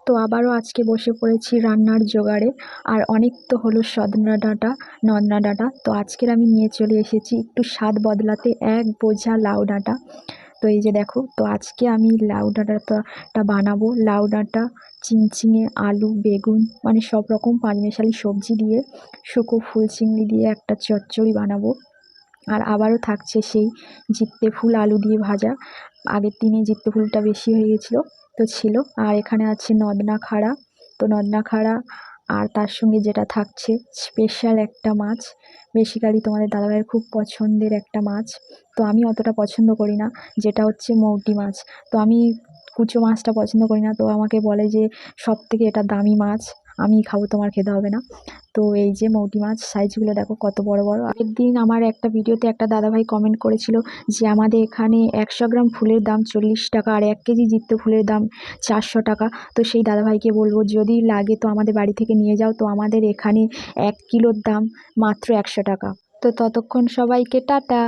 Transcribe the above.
তো আবারও আজকে বসে পড়েছি রান্নার জোগাড়ে। আর অনেক তো হলো সদনা ডাঁটা, নদনা ডাঁটা। তো আজকের আমি নিয়ে চলে এসেছি একটু স্বাদ বদলাতে এক বোঝা লাউ ডাঁটা। তো এই যে দেখো, তো আজকে আমি লাউ ডাঁটাটা বানাবো। লাউ ডাঁটা, চিংচিঙে, আলু, বেগুন, মানে সব রকম পাঁচমেশালি সবজি দিয়ে, শুকো ফুল চিংড়ি দিয়ে একটা চচ্চড়ি বানাবো। আর আবারও থাকছে সেই জিত্তে ফুল আলু দিয়ে ভাজা। আগের দিনে জিত্তে ফুলটা বেশি হয়ে গেছিলো, তো ছিল। আর এখানে আছে নদনা খাড়া, তো নদনা খাড়া। আর তার সঙ্গে যেটা থাকছে স্পেশাল একটা মাছ, বেসিক্যালি তোমাদের দাদাভাইয়ের খুব পছন্দের একটা মাছ। তো আমি অতটা পছন্দ করি না, যেটা হচ্ছে মৌটি মাছ। তো আমি কুচো মাছটা পছন্দ করি না, তো আমাকে বলে যে সব থেকে এটা দামি মাছ, আমি খাবো, তোমার খেতে হবে না। তো এই যে মৌটি মাছ, সাইজগুলো দেখো কত বড় বড়। আগের দিন আমার একটা ভিডিওতে একটা দাদাভাই কমেন্ট করেছিল যে আমাদের এখানে 100 গ্রাম ফুলের দাম 40 টাকা, আর 1 কেজি জিত্তে ফুলের দাম 400 টাকা। তো সেই দাদাভাইকে বলবো যদি লাগে তো আমাদের বাড়ি থেকে নিয়ে যাও। তো আমাদের এখানে 1 কিলোর দাম মাত্র 100 টাকা। তো ততক্ষণ সবাইকে টাটা।